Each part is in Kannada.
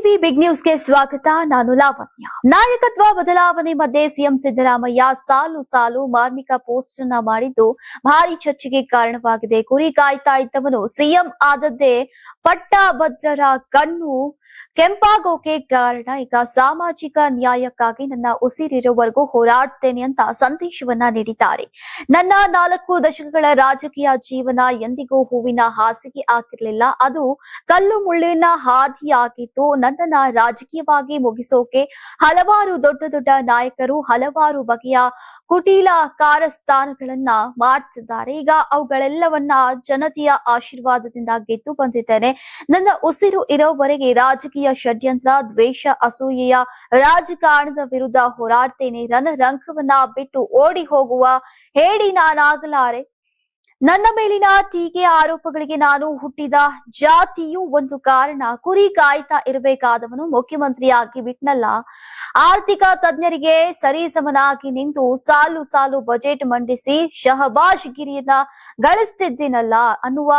ಟಿವಿ ಬಿಗ್ ನ್ಯೂಸ್ಗೆ ಸ್ವಾಗತ. ನಾನು ಲಾವಣ್ಯ. ನಾಯಕತ್ವ ಬದಲಾವಣೆ ಮಧ್ಯೆ ಸಿಎಂ ಸಿದ್ದರಾಮಯ್ಯ ಸಾಲು ಸಾಲು ಮಾರ್ಮಿಕ ಪೋಸ್ಟ್ ಅನ್ನ ಮಾಡಿದ್ದು ಭಾರಿ ಚರ್ಚೆಗೆ ಕಾರಣವಾಗಿದೆ. ಕುರಿ ಕಾಯ್ತಾ ಇದ್ದವನು ಸಿಎಂ ಆದದ್ದೇ ಪಟ್ಟಭದ್ರರ ಕಣ್ಣು ಕೆಂಪಾಗೋಕೆ ಕಾರಣ. ಈಗ ಸಾಮಾಜಿಕ ನ್ಯಾಯಕ್ಕಾಗಿ ನನ್ನ ಉಸಿರಿರುವವರೆಗೂ ಹೋರಾಡ್ತೇನೆ ಅಂತ ಸಂದೇಶವನ್ನ ನೀಡಿದ್ದಾರೆ. ನನ್ನ 4 ದಶಕಗಳ ರಾಜಕೀಯ ಜೀವನ ಎಂದಿಗೂ ಹೂವಿನ ಹಾಸಿಗೆ ಆಗಿರಲಿಲ್ಲ. ಅದು ಕಲ್ಲು ಮುಳ್ಳಿನ ಹಾದಿಯಾಗಿತ್ತು. ನನ್ನನ್ನ ರಾಜಕೀಯವಾಗಿ ಮುಗಿಸೋಕೆ ಹಲವಾರು ದೊಡ್ಡ ದೊಡ್ಡ ನಾಯಕರು ಹಲವಾರು ಬಗೆಯ ಕುಟಿಲ ಕಾರಸ್ಥಾನಗಳನ್ನ ಮಾಡ್ತಿದ್ದಾರೆ. ಈಗ ಅವುಗಳೆಲ್ಲವನ್ನ ಜನತೆಯ ಆಶೀರ್ವಾದದಿಂದ ಗೆದ್ದು ಬಂದಿದ್ದೇನೆ. ನನ್ನ ಉಸಿರು ಇರೋವರೆಗೆ ರಾಜಕೀಯ ಷಡ್ಯಂತ್ರ, ದ್ವೇಷ, ಅಸೂಯೆಯ ರಾಜಕಾರಣದ ವಿರುದ್ಧ ಹೋರಾಡ್ತೇನೆ. ರಣರಂಗವನ್ನ ಬಿಟ್ಟು ಓಡಿ ಹೋಗುವ ಹೇಳಿ ನಾನಾಗಲಾರೆ. ನನ್ನ ಮೇಲಿನ ಟೀಕೆ ಆರೋಪಗಳಿಗೆ ನಾನು ಹುಟ್ಟಿದ ಜಾತಿಯೂ ಒಂದು ಕಾರಣ. ಕುರಿ ಕಾಯ್ತಾ ಇರಬೇಕಾದವನು ಮುಖ್ಯಮಂತ್ರಿಯಾಗಿ ಬಿಟ್ನಲ್ಲ. ಆರ್ಥಿಕ ತಜ್ಞರಿಗೆ ಸರಿಸಮನಾಗಿ ನಿಂತು ಸಾಲು ಸಾಲು ಬಜೆಟ್ ಮಂಡಿಸಿ ಶಹಬಾಜ್ಗಿರಿಯನ್ನ ಗಳಿಸ್ತಿದ್ದೀನಲ್ಲ ಅನ್ನುವ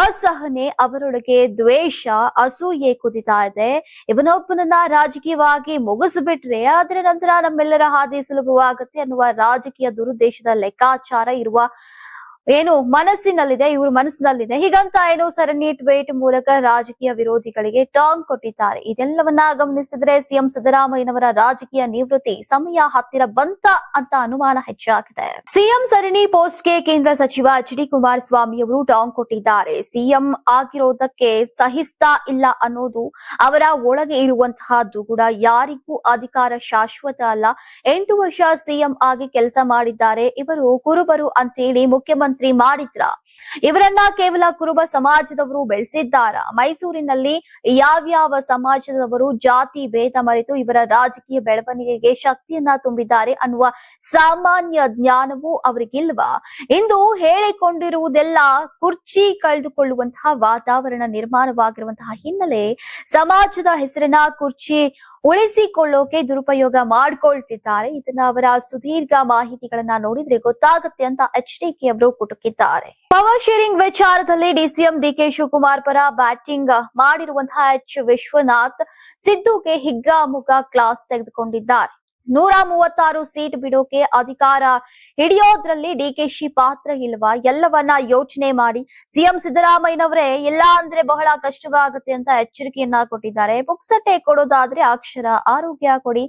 ಅಸಹನೆ ಅವರೊಳಗೆ ದ್ವೇಷ, ಅಸೂಯೆ ಕುದಿತಾ ಇದೆ. ಇವನೊಬ್ಬನನ್ನ ರಾಜಕೀಯವಾಗಿ ಮುಗಿಸ್ಬಿಟ್ರೆ ಅದರ ನಂತರ ನಮ್ಮೆಲ್ಲರ ಹಾದಿ ಸುಲಭವಾಗುತ್ತೆ ಅನ್ನುವ ರಾಜಕೀಯ ದುರುದ್ದೇಶದ ಲೆಕ್ಕಾಚಾರ ಇರುವ ಇವ್ರ ಮನಸ್ಸಿನಲ್ಲಿದೆ. ಹೀಗಂತ ಸರಣಿ ಟ್ವೀಟ್ ಮೂಲಕ ರಾಜಕೀಯ ವಿರೋಧಿಗಳಿಗೆ ಟಾಂಗ್ ಕೊಟ್ಟಿದ್ದಾರೆ. ಇದೆಲ್ಲವನ್ನ ಗಮನಿಸಿದ್ರೆ ಸಿಎಂ ಸಿದ್ದರಾಮಯ್ಯನವರ ರಾಜಕೀಯ ನಿವೃತ್ತಿ ಸಮಯ ಹತ್ತಿರ ಬಂತ ಅಂತ ಅನುಮಾನ ಹೆಚ್ಚಾಗಿದೆ. ಸಿಎಂ ಸರಣಿ ಪೋಸ್ಟ್ಗೆ ಕೇಂದ್ರ ಸಚಿವ ಎಚ್.ಡಿ. ಕುಮಾರಸ್ವಾಮಿ ಅವರು ಟಾಂಗ್ ಕೊಟ್ಟಿದ್ದಾರೆ. ಸಿಎಂ ಆಗಿರೋದಕ್ಕೆ ಸಹಿಸ್ತಾ ಇಲ್ಲ ಅನ್ನೋದು ಅವರ ಒಳಗೆ ಇರುವಂತಹದ್ದು ಕೂಡ. ಯಾರಿಗೂ ಅಧಿಕಾರ ಶಾಶ್ವತ ಅಲ್ಲ. 8 ವರ್ಷ ಸಿಎಂ ಆಗಿ ಕೆಲಸ ಮಾಡಿದ್ದಾರೆ. ಇವರು ಕುರುಬರು ಅಂತೇಳಿ ಮುಖ್ಯಮಂತ್ರಿ ಮಾಡಿದ್ರ? ಇವರನ್ನ ಕೇವಲ ಕುರುಬ ಸಮಾಜದವರು ಬೆಳೆಸಿದ್ದಾರ? ಮೈಸೂರಿನಲ್ಲಿ ಯಾವ್ಯಾವ ಸಮಾಜದವರು ಜಾತಿ ಭೇದ ಮರೆತು ಇವರ ರಾಜಕೀಯ ಬೆಳವಣಿಗೆಗೆ ಶಕ್ತಿಯನ್ನ ತುಂಬಿದ್ದಾರೆ ಅನ್ನುವ ಸಾಮಾನ್ಯ ಜ್ಞಾನವೂ ಅವರಿಗಿಲ್ವಾ? ಇಂದು ಹೇಳಿಕೊಂಡಿರುವುದೆಲ್ಲ ಕುರ್ಚಿ ಕಳೆದುಕೊಳ್ಳುವಂತಹ ವಾತಾವರಣ ನಿರ್ಮಾಣವಾಗಿರುವಂತಹ ಹಿನ್ನೆಲೆ ಸಮಾಜದ ಹೆಸರಿನ ಕುರ್ಚಿ ಉಳಿಸಿಕೊಳ್ಳೋಕೆ ದುರುಪಯೋಗ ಮಾಡ್ಕೊಳ್ತಿದ್ದಾರೆ. ಇದನ್ನ ಅವರ ಸುದೀರ್ಘ ಮಾಹಿತಿಗಳನ್ನ ನೋಡಿದ್ರೆ ಗೊತ್ತಾಗುತ್ತೆ ಅಂತ ಎಚ್.ಡಿ.ಕೆ ಅವರು ಕುಟುಕಿದ್ದಾರೆ. ಪವರ್ ಶೇರಿಂಗ್ ವಿಚಾರದಲ್ಲಿ ಡಿಸಿಎಂ ಡಿ.ಕೆ. ಶಿವಕುಮಾರ್ ಪರ ಬ್ಯಾಟಿಂಗ್ ಮಾಡಿರುವಂತಹ ಎಚ್. ವಿಶ್ವನಾಥ್ ಸಿದ್ದುಗೆ ಹಿಗ್ಗಾಮುಗ್ಗಾ ಕ್ಲಾಸ್ ತೆಗೆದುಕೊಂಡಿದ್ದಾರೆ. 136 ಸೀಟ್ ಬಿಡೋಕೆ ಅಧಿಕಾರ ಹಿಡಿಯೋದ್ರಲ್ಲಿ ಡಿಕೆಶಿ ಪಾತ್ರ ಇಲ್ವಾ? ಎಲ್ಲವನ್ನ ಯೋಚನೆ ಮಾಡಿ ಸಿಎಂ ಸಿದ್ದರಾಮಯ್ಯನವರೇ ಇಲ್ಲ ಅಂದ್ರೆ ಬಹಳ ಕಷ್ಟವಾಗುತ್ತೆ ಅಂತ ಎಚ್ಚರಿಕೆಯನ್ನ ಕೊಟ್ಟಿದ್ದಾರೆ. ಪುಕ್ಸಟ್ಟೆ ಕೊಡೋದಾದ್ರೆ ಅಕ್ಷರ ಆರೋಗ್ಯ ಕೊಡಿ.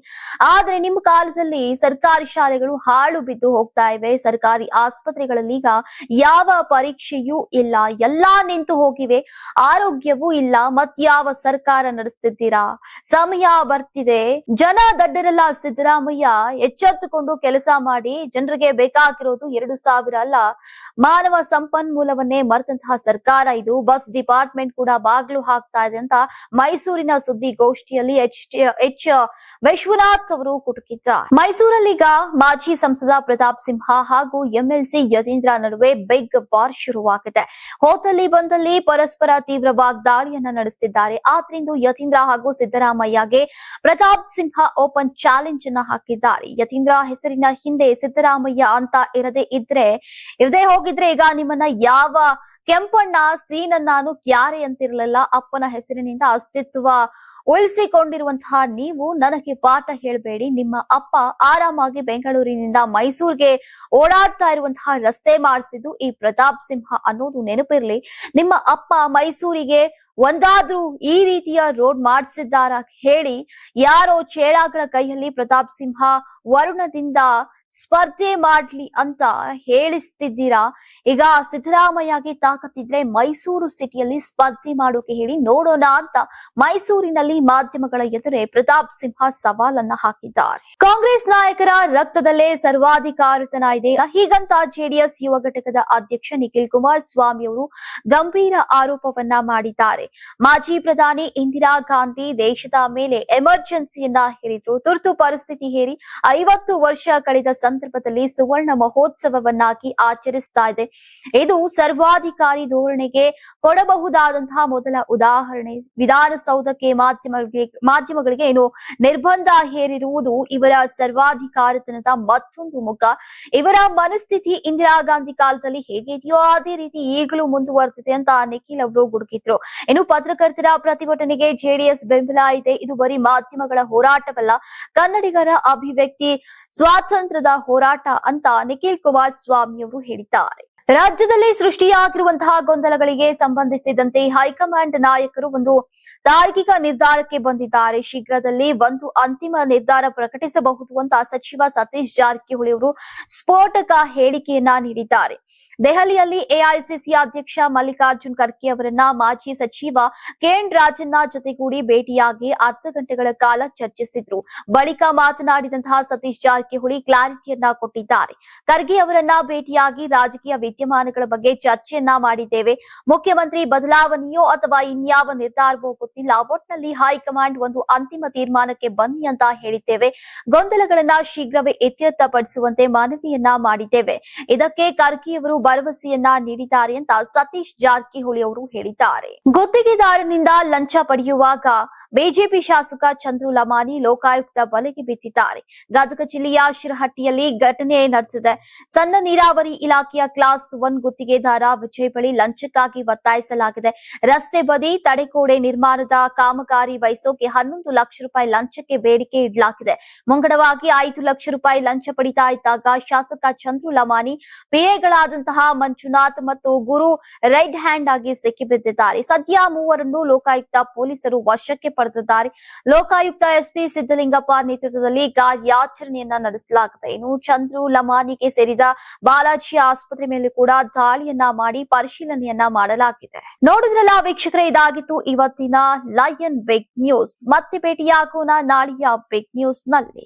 ಆದ್ರೆ ನಿಮ್ಮ ಕಾಲದಲ್ಲಿ ಸರ್ಕಾರಿ ಶಾಲೆಗಳು ಹಾಳು ಬಿದ್ದು ಹೋಗ್ತಾ ಇವೆ. ಸರ್ಕಾರಿ ಆಸ್ಪತ್ರೆಗಳಲ್ಲಿ ಈಗ ಯಾವ ಪರೀಕ್ಷೆಯೂ ಇಲ್ಲ. ಎಲ್ಲಾ ನಿಂತು ಹೋಗಿವೆ. ಆರೋಗ್ಯವೂ ಇಲ್ಲ. ಮತ್ಯಾವ ಸರ್ಕಾರ ನಡೆಸ್ತಿದ್ದೀರಾ? ಸಮಯ ಬರ್ತಿದೆ. ಜನ ದಡ್ಡರೆಲ್ಲ ಸಿದ್ದರಾಮಯ್ಯ ಎಚ್ಚೆತ್ತುಕೊಂಡು ಕೆಲಸ ಮಾಡಿ. ಜನರಿಗೆ ಬೇಕಾಗಿರೋದು 2,000 ಅಲ್ಲ, ಮಾನವ ಸಂಪನ್ಮೂಲವನ್ನೇ ಮರೆತಂತಹ ಸರ್ಕಾರ ಇದು. ಬಸ್ ಡಿಪಾರ್ಟ್ಮೆಂಟ್ ಕೂಡ ಬಾಗ್ಲು ಹಾಕ್ತಾ ಇದೆ ಅಂತ ಮೈಸೂರಿನ ಸುದ್ದಿಗೋಷ್ಠಿಯಲ್ಲಿ ಎಚ್. ವಿಶ್ವನಾಥ್ ಅವರು ಕುಟುಕಿದ್ದಾರೆ. ಮೈಸೂರಲ್ಲೀಗ ಮಾಜಿ ಸಂಸದ ಪ್ರತಾಪ್ ಸಿಂಹ ಹಾಗೂ ಎಂಎಲ್ಸಿ ಯತೀಂದ್ರ ನಡುವೆ ಬಿಗ್ ವಾರ್ ಶುರುವಾಗಿದೆ. ಹೋದಲ್ಲಿ ಬಂದಲ್ಲಿ ಪರಸ್ಪರ ತೀವ್ರ ವಾಗ್ದಾಳಿಯನ್ನ ನಡೆಸುತ್ತಿದ್ದಾರೆ. ಆದ್ರಿಂದ ಯತೀಂದ್ರ ಹಾಗೂ ಸಿದ್ದರಾಮಯ್ಯಗೆ ಪ್ರತಾಪ್ ಸಿಂಹ ಓಪನ್ ಚಾಲೆಂಜ್ ಅನ್ನ ಹಾಕಿದ್ದಾರೆ. ಯತೀಂದ್ರ ಹೆಸರಿನ ಹಿಂದೆ ಸಿದ್ದರಾಮಯ್ಯ ಅಂತ ಇರದೇ ಹೋಗಿದ್ರೆ ಈಗ ನಿಮ್ಮನ್ನ ಯಾವ ಕೆಂಪಣ್ಣ ಸೀನನ್ನಾನು ಕ್ಯಾರೆ ಅಂತಿರ್ಲಿಲ್ಲ. ಅಪ್ಪನ ಹೆಸರಿನಿಂದ ಅಸ್ತಿತ್ವ ಉಳಿಸಿಕೊಂಡಿರುವಂತಹ ನೀವು ನನಗೆ ಪಾಠ ಹೇಳಬೇಡಿ. ನಿಮ್ಮ ಅಪ್ಪ ಆರಾಮಾಗಿ ಬೆಂಗಳೂರಿನಿಂದ ಮೈಸೂರಿಗೆ ಓಡಾಡ್ತಾ ಇರುವಂತಹ ರಸ್ತೆ ಮಾಡಿಸಿದ್ದು ಈ ಪ್ರತಾಪ್ ಸಿಂಹ ಅನ್ನೋದು ನೆನಪಿರ್ಲಿ. ನಿಮ್ಮ ಅಪ್ಪ ಮೈಸೂರಿಗೆ ಒಂದಾದ್ರೂ ಈ ರೀತಿಯ ರೋಡ್ ಮಾಡಿಸಿದ್ದಾರ ಹೇಳಿ. ಯಾರೋ ಚೇಳಾಗಳ ಕೈಯಲ್ಲಿ ಪ್ರತಾಪ್ ಸಿಂಹ ವರುಣದಿಂದ ಸ್ಪರ್ಧೆ ಮಾಡ್ಲಿ ಅಂತ ಹೇಳಿಸ್ತಿದ್ದೀರಾ. ಈಗ ಸಿದ್ದರಾಮಯ್ಯಗೆ ತಾಕತ್ತಿದ್ರೆ ಮೈಸೂರು ಸಿಟಿಯಲ್ಲಿ ಸ್ಪರ್ಧೆ ಮಾಡೋಕೆ ಹೇಳಿ ನೋಡೋಣ ಅಂತ ಮೈಸೂರಿನಲ್ಲಿ ಮಾಧ್ಯಮಗಳ ಎದುರೇ ಪ್ರತಾಪ್ ಸಿಂಹ ಸವಾಲನ್ನ ಹಾಕಿದ್ದಾರೆ. ಕಾಂಗ್ರೆಸ್ ನಾಯಕರ ರಕ್ತದಲ್ಲೇ ಸರ್ವಾಧಿಕಾರತನ ಇದೆ. ಹೀಗಂತ ಜೆಡಿಎಸ್ ಯುವ ಘಟಕದ ಅಧ್ಯಕ್ಷ ನಿಖಿಲ್ ಕುಮಾರಸ್ವಾಮಿ ಅವರು ಗಂಭೀರ ಆರೋಪವನ್ನ ಮಾಡಿದ್ದಾರೆ. ಮಾಜಿ ಪ್ರಧಾನಿ ಇಂದಿರಾ ಗಾಂಧಿ ದೇಶದ ಮೇಲೆ ಎಮರ್ಜೆನ್ಸಿಯನ್ನ ಹೇರಿದ್ರು. ತುರ್ತು ಪರಿಸ್ಥಿತಿ ಹೇರಿ 50 ವರ್ಷ ಕಳೆದ ಸಂದರ್ಭದಲ್ಲಿ ಸುವರ್ಣ ಮಹೋತ್ಸವವನ್ನಾಗಿ ಆಚರಿಸ್ತಾ ಇದೆ. ಇದು ಸರ್ವಾಧಿಕಾರಿ ಧೋರಣೆಗೆ ಕೊಡಬಹುದಾದಂತಹ ಮೊದಲ ಉದಾಹರಣೆ. ವಿಧಾನಸೌಧಕ್ಕೆ ಮಾಧ್ಯಮಗಳಿಗೆ ಏನು ನಿರ್ಬಂಧ ಹೇರಿರುವುದು ಇವರ ಸರ್ವಾಧಿಕಾರತನದ ಮತ್ತೊಂದು ಮುಖ. ಇವರ ಮನಸ್ಥಿತಿ ಇಂದಿರಾ ಗಾಂಧಿ ಕಾಲದಲ್ಲಿ ಹೇಗಿದೆಯೋ ಅದೇ ರೀತಿ ಈಗಲೂ ಮುಂದುವರೆದಿದೆ ಅಂತ ನಿಖಿಲ್ ಅವರು ಗುಡುಗಿದ್ರು. ಇನ್ನು ಪತ್ರಕರ್ತರ ಪ್ರತಿಭಟನೆಗೆ ಜೆಡಿಎಸ್ ಬೆಂಬಲ ಇದೆ. ಇದು ಬರೀ ಮಾಧ್ಯಮಗಳ ಹೋರಾಟವಲ್ಲ, ಕನ್ನಡಿಗರ ಅಭಿವ್ಯಕ್ತಿ ಸ್ವಾತಂತ್ರ್ಯದ ಹೋರಾಟ ಅಂತ ನಿಖಿಲ್ ಕುಮಾರಸ್ವಾಮಿ ಅವರು ಹೇಳಿದ್ದಾರೆ. ರಾಜ್ಯದಲ್ಲಿ ಸೃಷ್ಟಿಯಾಗಿರುವಂತಹ ಗೊಂದಲಗಳಿಗೆ ಸಂಬಂಧಿಸಿದಂತೆ ಹೈಕಮಾಂಡ್ ನಾಯಕರು ಒಂದು ತಾರ್ಕಿಕ ನಿರ್ಧಾರಕ್ಕೆ ಬಂದಿದ್ದಾರೆ. ಶೀಘ್ರದಲ್ಲಿ ಒಂದು ಅಂತಿಮ ನಿರ್ಧಾರ ಪ್ರಕಟಿಸಬಹುದು ಅಂತ ಸಚಿವ ಸತೀಶ್ ಜಾರಕಿಹೊಳಿ ಅವರು ಸ್ಫೋಟಕ ಹೇಳಿಕೆಯನ್ನ ನೀಡಿದ್ದಾರೆ. ದೆಹಲಿಯಲ್ಲಿ ಎಐಸಿಸಿ ಅಧ್ಯಕ್ಷ ಮಲ್ಲಿಕಾರ್ಜುನ್ ಖರ್ಗೆ ಅವರನ್ನ ಮಾಜಿ ಸಚಿವ ಕೆಎನ್ ರಾಜಣ್ಣ ಜೊತೆಗೂಡಿ ಭೇಟಿಯಾಗಿ ಅರ್ಧ ಗಂಟೆಗಳ ಕಾಲ ಚರ್ಚಿಸಿದ್ರು. ಬಳಿಕ ಮಾತನಾಡಿದಂತಹ ಸತೀಶ್ ಜಾರಕಿಹೊಳಿ ಕ್ಲಾರಿಟಿಯನ್ನ ಕೊಟ್ಟಿದ್ದಾರೆ. ಖರ್ಗೆ ಅವರನ್ನ ಭೇಟಿಯಾಗಿ ರಾಜಕೀಯ ವಿದ್ಯಮಾನಗಳ ಬಗ್ಗೆ ಚರ್ಚೆಯನ್ನ ಮಾಡಿದ್ದೇವೆ. ಮುಖ್ಯಮಂತ್ರಿ ಬದಲಾವಣೆಯೋ ಅಥವಾ ಇನ್ಯಾವ ನಿರ್ಧಾರವೋ ಗೊತ್ತಿಲ್ಲ. ಒಟ್ನಲ್ಲಿ ಹೈಕಮಾಂಡ್ ಒಂದು ಅಂತಿಮ ತೀರ್ಮಾನಕ್ಕೆ ಬನ್ನಿ ಅಂತ ಹೇಳಿದ್ದೇವೆ. ಗೊಂದಲಗಳನ್ನ ಶೀಘ್ರವೇ ಇತ್ಯರ್ಥಪಡಿಸುವಂತೆ ಮನವಿಯನ್ನ ಮಾಡಿದ್ದೇವೆ. ಇದಕ್ಕೆ ಖರ್ಗೆ ಅವರು ಭರವಸೆಯನ್ನ ನೀಡಿದ್ದಾರೆ ಅಂತ ಸತೀಶ್ ಜಾರಕಿಹೊಳಿ ಅವರು ಹೇಳಿದ್ದಾರೆ. ಗುತ್ತಿಗೆದಾರನಿಂದ ಲಂಚ ಪಡೆಯುವಾಗ ಬಿಜೆಪಿ ಶಾಸಕ ಚಂದ್ರು ಲಮಾನಿ ಲೋಕಾಯುಕ್ತ ಬಲೆಗೆ ಬಿದ್ದಿದ್ದಾರೆ. ಗದಗ ಜಿಲ್ಲೆಯ ಶಿರಹಟ್ಟಿಯಲ್ಲಿ ಘಟನೆ ನಡೆದಿದೆ. ಸಣ್ಣ ನೀರಾವರಿ ಇಲಾಖೆಯ ಕ್ಲಾಸ್ 1 ಗುತ್ತಿಗೆದಾರ ವಿಜಯ್ ಬಳಿ ಲಂಚಕ್ಕಾಗಿ ಒತ್ತಾಯಿಸಲಾಗಿದೆ. ರಸ್ತೆ ಬದಿ ತಡೆಗೋಡೆ ನಿರ್ಮಾಣದ ಕಾಮಗಾರಿ ವಹಿಸೋಕೆ 11 ಲಕ್ಷ ರೂಪಾಯಿ ಲಂಚಕ್ಕೆ ಬೇಡಿಕೆ ಇಡಲಾಗಿದೆ. ಮುಂಗಡವಾಗಿ 5 ಲಕ್ಷ ರೂಪಾಯಿ ಲಂಚ ಪಡಿತಾ ಇದ್ದಾಗ ಶಾಸಕ ಚಂದ್ರು ಲಮಾನಿ ಪಿಎಗಳಾದಂತಹ ಮಂಜುನಾಥ್ ಮತ್ತು ಗುರು ರೈಟ್ ಹ್ಯಾಂಡ್ ಆಗಿ ಸಿಕ್ಕಿಬಿದ್ದಿದ್ದಾರೆ. ಸದ್ಯ ಮೂವರನ್ನು ಲೋಕಾಯುಕ್ತ ಪೊಲೀಸರು ವಶಕ್ಕೆ ಪಡೆದಿದ್ದಾರೆ. ಲೋಕಾಯುಕ್ತ ಎಸ್ಪಿ ಸಿದ್ದಲಿಂಗಪ್ಪ ನೇತೃತ್ವದಲ್ಲಿ ಕಾರ್ಯಾಚರಣೆಯನ್ನ ನಡೆಸಲಾಗಿದೆ. ಇನ್ನು ಚಂದ್ರು ಲಮಾನಿಗೆ ಸೇರಿದ ಬಾಲಾಜಿ ಆಸ್ಪತ್ರೆ ಮೇಲೆ ಕೂಡ ದಾಳಿಯನ್ನ ಮಾಡಿ ಪರಿಶೀಲನೆಯನ್ನ ಮಾಡಲಾಗಿದೆ. ನೋಡಿದ್ರಲ್ಲ ವೀಕ್ಷಕರೇ, ಇದಾಗಿತ್ತು ಇವತ್ತಿನ ಲಯನ್ ಬಿಗ್ ನ್ಯೂಸ್. ಮತ್ತೆ ಭೇಟಿಯಾಗೋಣ ನಾಳೆಯ ಬಿಗ್ ನ್ಯೂಸ್ ನಲ್ಲಿ.